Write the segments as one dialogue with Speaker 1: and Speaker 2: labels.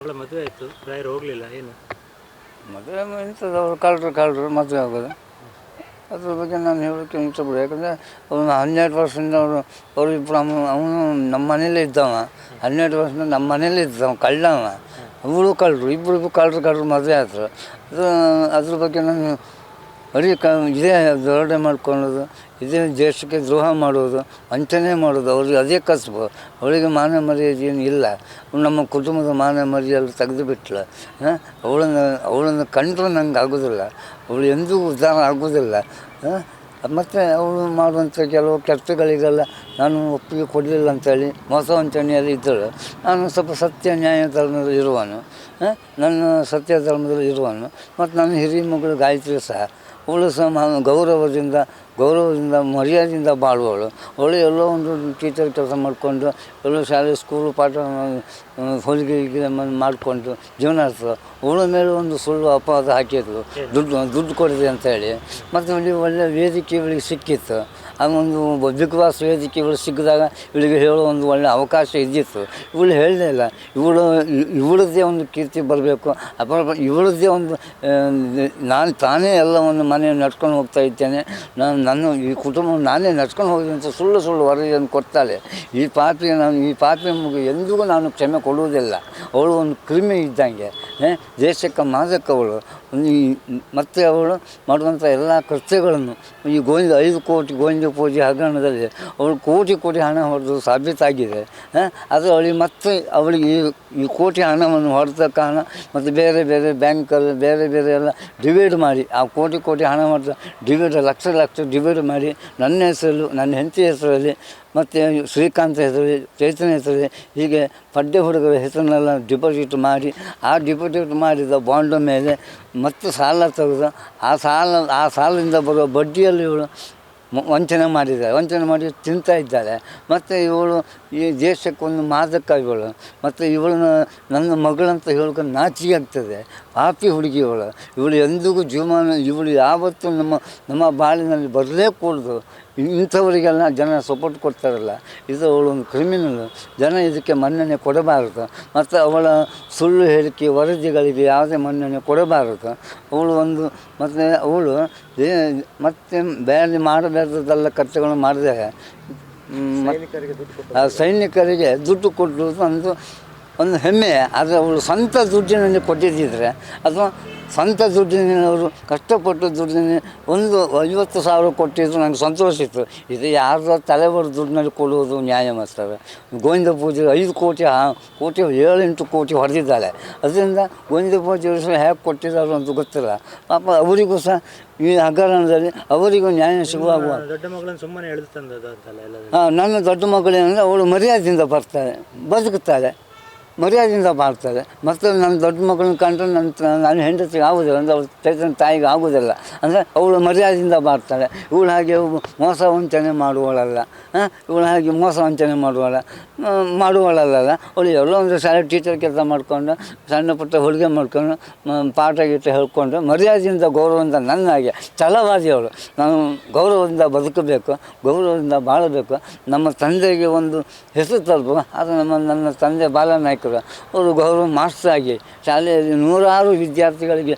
Speaker 1: ಅವಳ ಮದುವೆ ಆಯಿತು, ರಾಯರು ಹೋಗಲಿಲ್ಲ, ಏನು
Speaker 2: ಮದುವೆ ಎಂಥದ್ದು ಅವರು ಕಳ್ಳರು ಮದುವೆ ಆಗೋದು. ಅದ್ರ ಬಗ್ಗೆ ನಾನು ಹೇಳೋಕ್ಕೆ ಇಷ್ಟಪಡ. ಯಾಕಂದರೆ ಅವನು 12 ವರ್ಷದಿಂದ ಅವರು ಇಬ್ಬರು ಅವನು ನಮ್ಮ ಮನೇಲೇ ಇದ್ದವ. 12 ವರ್ಷದಿಂದ ನಮ್ಮ ಮನೇಲೇ ಇದ್ದವ, ಕಳ್ಳವ. ಅವಳು ಕಳ್ಳರು, ಇಬ್ಬರು ಕಳ್ಳರು ಮದುವೆ ಆದರು. ಅದ್ರ ಬಗ್ಗೆ ನಾನು ಬರೀ ಇದೇ ದೊರಡೆ ಮಾಡ್ಕೊಳ್ಳೋದು, ಇದೇ ದೇಶಕ್ಕೆ ದ್ರೋಹ ಮಾಡೋದು, ವಂಚನೆ ಮಾಡೋದು, ಅವ್ರಿಗೆ ಅದೇ ಕಸಬು. ಅವಳಿಗೆ ಮಾನ ಮರ್ಯಾದೆ ಏನು ಇಲ್ಲ. ನಮ್ಮ ಕುಟುಂಬದ ಮಾನ ಮರ್ಯಾದೆ ತೆಗೆದುಬಿಟ್ಲು. ಅವಳನ್ನು ಕಂಡ್ರೂ ನಂಗೆ ಆಗೋದಿಲ್ಲ. ಅವಳು ಎಂದೂ ಉದ್ಧಾರ ಆಗೋದಿಲ್ಲ. ಮತ್ತು ಅವಳು ಮಾಡುವಂಥ ಕೆಲವು ಕೆಲಸಗಳಿಗೆಲ್ಲ ನಾನು ಒಪ್ಪಿಗೆ ಕೊಡಲಿಲ್ಲ ಅಂತೇಳಿ ಮೋಸ ವಂಚನೆಯಲ್ಲಿ ಇದ್ದಳು. ನಾನು ಸ್ವಲ್ಪ ಸತ್ಯ ನ್ಯಾಯ ಧರ್ಮದಲ್ಲಿ ಇರುವನು, ನನ್ನ ಸತ್ಯ ಧರ್ಮದಲ್ಲಿ ಇರುವನು. ಮತ್ತು ನನ್ನ ಹಿರಿಯ ಮಗಳು ಗಾಯತ್ರಿ ಸಹ, ಅವಳು ಸಹ ಗೌರವದಿಂದ ಮರ್ಯಾದೆಯಿಂದ ಬಾಳುವವಳು. ಅವಳು ಎಲ್ಲೋ ಒಂದು ಟೀಚರ್ ಕೆಲಸ ಮಾಡಿಕೊಂಡು, ಎಲ್ಲೋ ಶಾಲೆ ಸ್ಕೂಲು ಪಾಠ ಹೊಲಿಗೆ ಮಾಡಿಕೊಂಡು ಜೀವನ ನಡೆಸ್ತದೆ. ಅವಳ ಮೇಲೆ ಒಂದು ಸುಳ್ಳು ಅಪವಾದ ಹಾಕಿದ್ರು, ದುಡ್ಡು ಕೊಡಿದೆ ಅಂತೇಳಿ. ಮತ್ತು ಒಳ್ಳೆಯ ವೇದಿಕೆ ಇವಳಿಗೆ ಸಿಕ್ಕಿತ್ತು. ಅದೊಂದು ಬಿಗ್ ಬಾಸ್ ವೇದಿಕೆ ಇವಳು ಸಿಕ್ಕಿದಾಗ ಇವಳಿಗೆ ಹೇಳೋ ಒಂದು ಒಳ್ಳೆಯ ಅವಕಾಶ ಇದ್ದಿತ್ತು. ಇವಳು ಹೇಳಲೇ ಇಲ್ಲ. ಇವಳದ್ದೇ ಒಂದು ಕೀರ್ತಿ ಬರಬೇಕು, ಇವಳದ್ದೇ ಒಂದು ತಾನೇ ಎಲ್ಲವನ್ನು ಮನೆ ನಡ್ಕೊಂಡು ಹೋಗ್ತಾ ಇದ್ದೇನೆ, ನನ್ನ ಈ ಕುಟುಂಬವನ್ನು ನಾನೇ ನಡ್ಕೊಂಡು ಹೋಗಿದೆ ಅಂತ ಸುಳ್ಳು ವರದಿಯನ್ನು ಕೊಡ್ತಾಳೆ. ಈ ಪಾಪಿ ಮಗು ಎಂದಿಗೂ ನಾನು ಕ್ಷಮೆ ಕೊಡುವುದಿಲ್ಲ. ಅವಳು ಒಂದು ಕ್ರಿಮಿ ಇದ್ದಂಗೆ, ದೇಶಕ್ಕೆ ಮಾದಕವಳು. ಮತ್ತು ಅವಳು ಮಾಡುವಂಥ ಎಲ್ಲ ಕೃತ್ಯಗಳನ್ನು ಈ 5 ಕೋಟಿ ಗೋವಿಂದ ಪೂಜೆ ಹಗರಣದಲ್ಲಿ ಅವಳು ಕೋಟಿ ಹಣ ಹೊಡೆದು ಸಾಬೀತಾಗಿದೆ. ಅದು ಅವಳಿಗೆ ಈ ಕೋಟಿ ಹಣವನ್ನು ಹೊಡೆದ ಕಾರಣ ಮತ್ತು ಬೇರೆ ಬ್ಯಾಂಕಲ್ಲಿ ಬೇರೆ ಎಲ್ಲ ಡಿವೈಡ್ ಮಾಡಿ, ಆ ಕೋಟಿ ಹಣ ಹೊಡೆದ ಡಿವೈಡ್ ಲಕ್ಷ ಡಿವೈಡ್ ಮಾಡಿ ನನ್ನ ಹೆಸರಲ್ಲಿ, ನನ್ನ ಹೆಂಡತಿ ಹೆಸರಲ್ಲಿ, ಮತ್ತು ಶ್ರೀಕಾಂತ್ ಹೆಸರಲ್ಲಿ, ಚೈತನ್ಯ ಹೆಸರಲ್ಲಿ, ಹೀಗೆ ಪಡ್ಡೆ ಹುಡುಗರ ಹೆಸರನ್ನೆಲ್ಲ ಡಿಪಾಸಿಟ್ ಮಾಡಿ, ಆ ಡಿಪಾಸಿಟ್ ಮಾಡಿದ ಬಾಂಡ್ ಮೇಲೆ ಮತ್ತು ಸಾಲ ತೆಗೆದು ಆ ಸಾಲದಿಂದ ಬರುವ ಬಡ್ಡಿಯಲ್ಲಿ ಇವಳು ವಂಚನೆ ಮಾಡಿ ತಿಂತಾ ಇದ್ದಾಳೆ. ಮತ್ತು ಇವಳು ಈ ದೇಶಕ್ಕೊಂದು ಮಾದಕ ಇವಳು. ಮತ್ತು ನನ್ನ ಮಗಳಂತ ಹೇಳೋಕೆ ನಾಚಿಕೆ ಆಗ್ತದೆ. ಪಾಪಿ ಹುಡುಗಿ ಇವಳು ಎಂದಿಗೂ ಜೀವಮಾನ ಇವಳು ಯಾವತ್ತೂ ನಮ್ಮ ಬಾಳಿನಲ್ಲಿ ಬರಲೇ ಕೂಡದು. ಇಂಥವರಿಗೆಲ್ಲ ಜನ ಸಪೋರ್ಟ್ ಕೊಡ್ತಾರಲ್ಲ, ಇದು ಅವಳೊಂದು ಕ್ರಿಮಿನಲ್. ಜನ ಇದಕ್ಕೆ ಮನ್ನಣೆ ಕೊಡಬಾರದು. ಮತ್ತು ಅವಳ ಸುಳ್ಳು ಹೇಳಿಕೆ ವರದಿಗಳಿಗೆ ಯಾವುದೇ ಮನ್ನಣೆ ಕೊಡಬಾರದು. ಅವಳು ಮತ್ತೆ ಬೇರೆ ಮಾಡಬೇಕಾದಲ್ಲ ಕರ್ತವ್ಯಗಳನ್ನು ಮಾಡಿದಾಗ ಸೈನಿಕರಿಗೆ ದುಡ್ಡು ಕೊಟ್ಟರು ಒಂದು ಹೆಮ್ಮೆ. ಆದರೆ ಅವಳು ಸ್ವಂತ ದುಡ್ಡಿನಲ್ಲಿ ಕೊಟ್ಟಿದ್ದಿದ್ರೆ, ಅಥವಾ ಸ್ವಂತ ದುಡ್ಡಿನ ಅವರು ಕಷ್ಟಪಟ್ಟು ದುಡ್ಡಿನ ಒಂದು 50,000 ಕೊಟ್ಟಿದ್ರು ನನಗೆ ಸಂತೋಷ ಇತ್ತು. ಇದು ಯಾರ್ದೋ ತಲೆಬರು ದುಡ್ಡಿನಲ್ಲಿ ಕೊಡುವುದು ನ್ಯಾಯ ಮಾಡ್ತಾರೆ. ಗೋವಿಂದ ಪೂಜೆ 5 ಕೋಟಿ 7-8 ಕೋಟಿ ಹೊಡೆದಿದ್ದಾಳೆ. ಅದರಿಂದ ಗೋವಿಂದ ಪೂಜೆ ಹೇಗೆ ಕೊಟ್ಟಿದ್ದಾರೋ ಅಂತ ಗೊತ್ತಿಲ್ಲ. ಪಾಪ ಅವರಿಗೂ ಸಹ ಈ ಹಗರಣದಲ್ಲಿ ಅವರಿಗೂ ನ್ಯಾಯ ಸಿಗುವಾಗ
Speaker 1: ದೊಡ್ಡ ಮಗಳನ್ನು ಸುಮ್ಮನೆ
Speaker 2: ನನ್ನ ದೊಡ್ಡ ಮಗಳೇನಂದರೆ ಅವಳು ಮರ್ಯಾದೆಯಿಂದ ಬರ್ತಾಳೆ, ಬದುಕುತ್ತಾಳೆ, ಮರ್ಯಾದೆಯಿಂದ ಮಾಡ್ತಾರೆ. ಮತ್ತು ನನ್ನ ದೊಡ್ಡ ಮಗಳನ್ನ ಕಂಡ್ರೆ ನನ್ನ ಹೆಂಡತಿಗೆ ಆಗೋದಿಲ್ಲ, ಅಂದರೆ ಅವಳು ಚೈತನ್ಯ ತಾಯಿಗೆ ಆಗೋದಿಲ್ಲ. ಅಂದರೆ ಅವಳು ಮರ್ಯಾದೆಯಿಂದ ಮಾಡ್ತಾಳೆ. ಇವಳು ಹಾಗೆ ಮೋಸ ವಂಚನೆ ಮಾಡುವಳಲ್ಲ. ಮಾಡುವಳಲ್ಲ. ಅವಳು ಎಲ್ಲೋ ಒಂದು ಶಾಲೆ ಟೀಚರ್ ಕೆಲಸ ಮಾಡಿಕೊಂಡು, ಸಣ್ಣ ಪುಟ್ಟ ಹುಡುಗೆ ಮಾಡ್ಕೊಂಡು, ಪಾಠ ಗೀಟ ಹೇಳ್ಕೊಂಡು ಮರ್ಯಾದೆಯಿಂದ ಗೌರವದಿಂದ ನನ್ನಾಗೆ ಛಲವಾದಿ ಅವಳು. ನಾನು ಗೌರವದಿಂದ ಬದುಕಬೇಕು, ಗೌರವದಿಂದ ಬಾಳಬೇಕು, ನಮ್ಮ ತಂದೆಗೆ ಒಂದು ಹೆಸರು ತರಬೇಕು. ಅದು ನನ್ನ ತಂದೆ ಬಾಲನಾಯ್ಕರು. ಅವರು ಗೌರವ ಮಾಸ್ಟರಾಗಿ ಶಾಲೆಯಲ್ಲಿ 100 ವಿದ್ಯಾರ್ಥಿಗಳಿಗೆ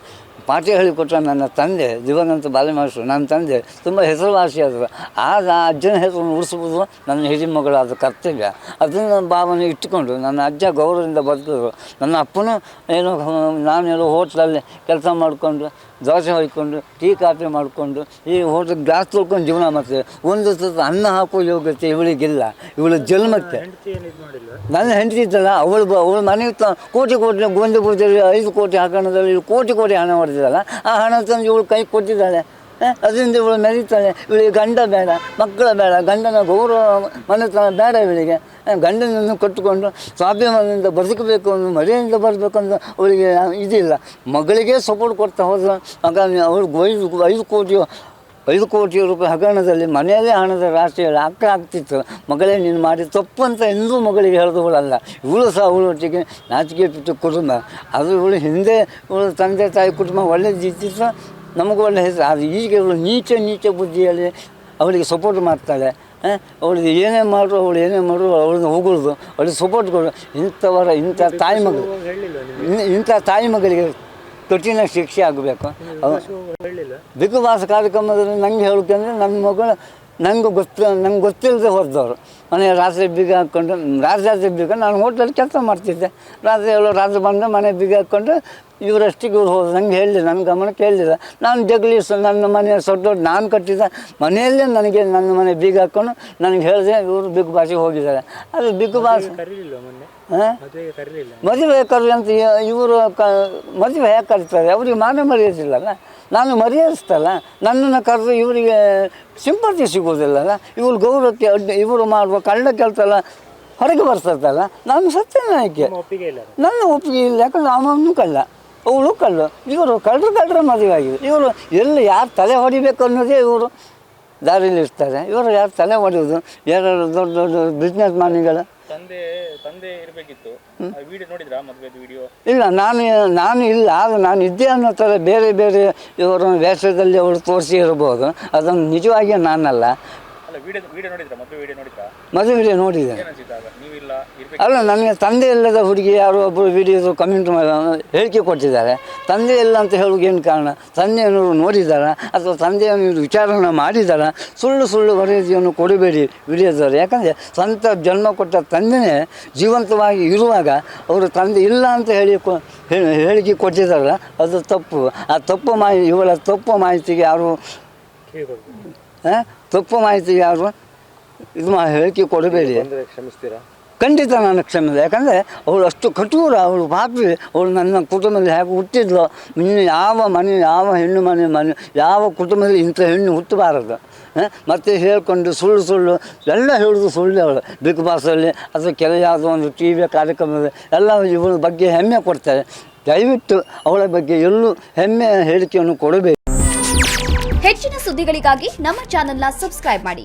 Speaker 2: ಪಾಠ ಹೇಳಿಕೊಟ್ಟ ನನ್ನ ತಂದೆ ದಿವಂಗತ ಬಾಲಮಾಸ್ಟರು. ನನ್ನ ತಂದೆ ತುಂಬ ಹೆಸರುವಾಸಿಯಾದರು. ಆಗ ಆ ಅಜ್ಜನ ಹೆಸರನ್ನು ಉಳಿಸುವುದು ನನ್ನ ಹಿರಿಯ ಮಗಳಾದ ಕರ್ತವ್ಯ. ಅದನ್ನು ಭಾವನೆ ಇಟ್ಟುಕೊಂಡು ನನ್ನ ಅಜ್ಜ ಗೌರವದಿಂದ ಬದುಕಿದ್ರು. ನನ್ನ ಅಪ್ಪನೂ ನಾನೆಲ್ಲೋ ಹೋಟ್ಲಲ್ಲಿ ಕೆಲಸ ಮಾಡಿಕೊಂಡು, ದೋಸೆ ಹೊಯ್ಕೊಂಡು, ಟೀ ಕಾಫಿ ಮಾಡಿಕೊಂಡು, ಈ ಹೋಟ್ಲ್ ಗ್ಲಾಸ್ ತೊಳ್ಕೊಂಡು ಜೀವನ ಮಾಡ್ತೇವೆ. ಒಂದು ಅನ್ನ ಹಾಕುವ ಯೋಗ್ಯತೆ ಇವಳಿಗಿಲ್ಲ. ಇವಳು ಜನ್ಮಕ್ಕೆ ನನ್ನ ಹೆಂಡತಿ ಇದ್ದಲ್ಲ, ಅವಳು ಮನೆಗೆ ಕೋಟಿ ಗೋವಿಂದ ಪೂಜೆಯಲ್ಲಿ 5 ಕೋಟಿ ಹಗರಣದಲ್ಲಿ ಕೋಟಿ ಹಣ ಹೊಡೆದಿದ್ದಲ್ಲ, ಆ ಹಣ ತಂದು ಇವಳು ಕೈ ಕೊಟ್ಟಿದ್ದಾಳೆ. ಅದರಿಂದ ಇವಳು ಮೆರೀತಾಳೆ. ಇವಳಿಗೆ ಗಂಡ ಬೇಡ, ಮಕ್ಕಳ ಬೇಡ, ಗಂಡನ ಗೌರವ ಮನೆತನ ಬೇಡ ಇವಳಿಗೆ. ಗಂಡನನ್ನು ಕಟ್ಟಿಕೊಂಡು ಸ್ವಾಭಿಮಾನದಿಂದ ಬದುಕಬೇಕು, ಮರ್ಯಾದೆಯಿಂದ ಬರಬೇಕು ಅಂತ ಅವಳಿಗೆ ಇದಿಲ್ಲ. ಮಗಳಿಗೆ ಸಪೋರ್ಟ್ ಕೊಡ್ತಾ ಹೋದ್ರೆ ಆಗ ಅವಳು 5 ಕೋಟಿ ರೂಪಾಯಿ ಹಗರಣದಲ್ಲಿ ಮನೆಯಲ್ಲೇ ಹಣದ ರಾಶಿ ಆಗ್ತಿತ್ತು. ಮಗಳೇ ನೀನು ಮಾಡಿ ತಪ್ಪು ಅಂತ ಎಂದೂ ಮಗಳಿಗೆ ಹೇಳಿದವಳಲ್ಲ. ಇವಳು ಸಹ ಅವಳೊಟ್ಟಿಗೆ ನಾಚಿಕೆ ಬಿಟ್ಟು ಕುಟುಂಬ ಅದು. ಇವಳು ಹಿಂದೆ ಇವಳು ತಂದೆ ತಾಯಿ ಕುಟುಂಬ ಒಳ್ಳೆಯದಿತ್ತು, ನಮಗೂ ಒಳ್ಳೆಯ ಹೆಸರು. ಅದು ಈಗ ಇವಳು ನೀಚ ಬುದ್ಧಿಯಲ್ಲಿ ಅವಳಿಗೆ ಸಪೋರ್ಟ್ ಮಾಡ್ತಾಳೆ. ಅವಳಿಗೆ ಏನೇ ಮಾಡು ಅವಳನ್ನ ಹೋಗೋದು, ಅವಳಿಗೆ ಸಪೋರ್ಟ್ ಕೊಡು. ಇಂಥ ತಾಯಿ ಮಗಳು, ಇಂಥ ತಾಯಿ ಮಗಳಿಗೆ ಕಠಿಣ ಶಿಕ್ಷೆ ಆಗಬೇಕು. ಬಿಗ್ ಬಾಸ್ ಕಾರ್ಯಕ್ರಮದಲ್ಲಿ ನಂಗೆ ಹೇಳೋಕೆಂದರೆ ನನ್ನ ಮಗಳು ನಂಗೆ ಗೊತ್ತಿಲ್ಲದೆ ಹೊರದವರು ಮನೆ ರಾತ್ರಿ ಬೀಗ ಹಾಕ್ಕೊಂಡು ರಾತ್ರಿ ಬೀಗ ನಾನು ಹೋಟ್ಲಲ್ಲಿ ಕೆಲಸ ಮಾಡ್ತಿದ್ದೆ. ರಾತ್ರಿ ಬಂದು ಮನೆ ಬೀಗ ಹಾಕ್ಕೊಂಡು ಇವರಷ್ಟಿಗೆ ಇವ್ರು ಹೋದ್ರು. ನಂಗೆ ಹೇಳಿದೆ, ನನ್ನ ಗಮನಕ್ಕೆ ಹೇಳಿಲ್ಲ. ನಾನು ಜಗಲಿ ನನ್ನ ಮನೆ ದೊಡ್ಡ ನಾನು ಕಟ್ಟಿದ ಮನೆಯಲ್ಲೇ ನನಗೆ ನನ್ನ ಮನೆ ಬೀಗ ಹಾಕ್ಕೊಂಡು ನನಗೆ ಹೇಳಿದೆ ಇವರು ಬಿಗ್ ಬಾಸಿಗೆ ಹೋಗಿದ್ದಾರೆ. ಅದು ಬಿಗ್ ಬಾಸ್ ಮದುವೆ ಕರ್ರಿ ಅಂತ ಇವರು ಮದುವೆ ಹೇಗೆ ಕರೀತಾರೆ? ಅವ್ರಿಗೆ ಮಾನ ಮರ್ಯಾದಿಲ್ಲಲ್ಲ, ನಾನು ಮರ್ಯಾದಿಸ್ತಲ್ಲ. ನನ್ನನ್ನು ಕರೆದು ಇವರಿಗೆ ಸಿಂಪತಿ ಸಿಗೋದಿಲ್ಲಲ್ಲ. ಇವ್ರು ಗೌರವಕ್ಕೆ ಇವರು ಮಾಡುವ ಕಳ್ಳ ಕೆಲಸ ಎಲ್ಲ ಹೊರಗೆ ಬರ್ತದಲ್ಲ. ನಾನು ಸತ್ಯನಾಯಕಿ, ನನ್ನ ಒಪ್ಪಿಗೆ ಇಲ್ಲ. ಯಾಕಂದ್ರೆ ಅವನು ಕಳ್ಳ, ಅವಳು ಕಳ್ಳು. ಇವರು ಕಳ್ಳರ ಮದುವೆ ಆಗಿದೆ. ಇವರು ಎಲ್ಲಿ ಯಾರು ತಲೆ ಹೊಡಿಬೇಕು ಅನ್ನೋದೇ ಇವರು ದಾರಿಯಲ್ಲಿ ಇರ್ತಾರೆ. ಇವರು ಯಾರು ತಲೆ ಹೊಡೆಯೋದು? ಯಾರು ದೊಡ್ಡ ದೊಡ್ಡ ಬಿಸ್ನೆಸ್ ಮ್ಯಾನ್ಗಳು.
Speaker 3: ತಂದೆ ಇರಬೇಕಿತ್ತು. ವಿಡಿಯೋ ನೋಡಿದ್ರಾ ಮದುವೆದು ವಿಡಿಯೋ?
Speaker 2: ಇಲ್ಲ, ನಾನು ಇಲ್ಲ. ಆಗ ನಾನು ಇದ್ದೆ ಅನ್ನೋ ಥರ ಬೇರೆ ಇವರ ವೇಷದಲ್ಲಿ ಅವಳು ತೋರಿಸಿ ಇರ್ಬೋದು. ಅದನ್ನು ನಿಜವಾಗಿಯೇ ನಾನಲ್ಲ.
Speaker 3: ವಿಡಿಯೋ ನೋಡಿದ್ರಾ?
Speaker 2: ಮದುವೆ ವಿಡಿಯೋ ನೋಡಿದೆ. ಅಲ್ಲ, ನನಗೆ ತಂದೆ ಇಲ್ಲದ ಹುಡುಗಿ ಯಾರೋ ಒಬ್ಬರು ವಿಡಿಯೋದು ಕಮೆಂಟ್ ಹೇಳಿಕೆ ಕೊಟ್ಟಿದ್ದಾರೆ. ತಂದೆ ಇಲ್ಲ ಅಂತ ಹೇಳೋಕೆ ಏನು ಕಾರಣ? ತಂದೆಯನ್ನು ನೋಡಿದಾರ ಅಥವಾ ತಂದೆಯನ್ನು ವಿಚಾರಣೆ ಮಾಡಿದಾರ? ಸುಳ್ಳು ವರದಿಯನ್ನು ಕೊಡಬೇಡಿ ವಿಡಿಯೋದವರು. ಯಾಕಂದರೆ ಸ್ವಂತ ಜನ್ಮ ಕೊಟ್ಟ ತಂದೆಯೇ ಜೀವಂತವಾಗಿ ಇರುವಾಗ ಅವರು ತಂದೆ ಇಲ್ಲ ಅಂತ ಹೇಳಿಕೆ ಕೊಟ್ಟಿದ್ದಾರಲ್ಲ, ಅದು ತಪ್ಪು. ಆ ಇವಳ ತಪ್ಪು ಮಾಹಿತಿಗೆ ಯಾರು ಹೇಳಿಕೆ ಕೊಡಬೇಡಿ.
Speaker 3: ಕ್ಷಮಿಸ್ತೀರಾ?
Speaker 2: ಖಂಡಿತ ನಾನು ಕ್ಷಮಿಸಿದೆ. ಯಾಕಂದರೆ ಅವಳು ಅಷ್ಟು ಕಠೋರ, ಅವಳು ಪಾಪಿ. ಅವಳು ನನ್ನ ಕುಟುಂಬದಲ್ಲಿ ಹೇಗೆ ಹುಟ್ಟಿದ್ಲು. ಇನ್ನು ಯಾವ ಹೆಣ್ಣು ಮನೆ ಯಾವ ಕುಟುಂಬದಲ್ಲಿ ಇಂಥ ಹೆಣ್ಣು ಹುಟ್ಟಬಾರದು. ಮತ್ತು ಹೇಳ್ಕೊಂಡು ಸುಳ್ಳು ಎಲ್ಲ ಹೇಳೋದು ಸುಳ್ಳು. ಅವಳು ಬಿಗ್ ಬಾಸಲ್ಲಿ ಅಥವಾ ಯಾವುದೋ ಒಂದು TV ಕಾರ್ಯಕ್ರಮದಲ್ಲಿ ಎಲ್ಲ ಇವಳ ಬಗ್ಗೆ ಹೆಮ್ಮೆ ಕೊಡ್ತಾರೆ. ದಯವಿಟ್ಟು ಅವಳ ಬಗ್ಗೆ ಎಲ್ಲೂ ಹೆಮ್ಮೆ ಹೇಳಿಕೆಯನ್ನು ಕೊಡಬೇಕು.
Speaker 4: ಹೆಚ್ಚಿನ ಸುದ್ದಿಗಳಿಗಾಗಿ ನಮ್ಮ ಚಾನೆಲ್ನ ಸಬ್ಸ್ಕ್ರೈಬ್ ಮಾಡಿ.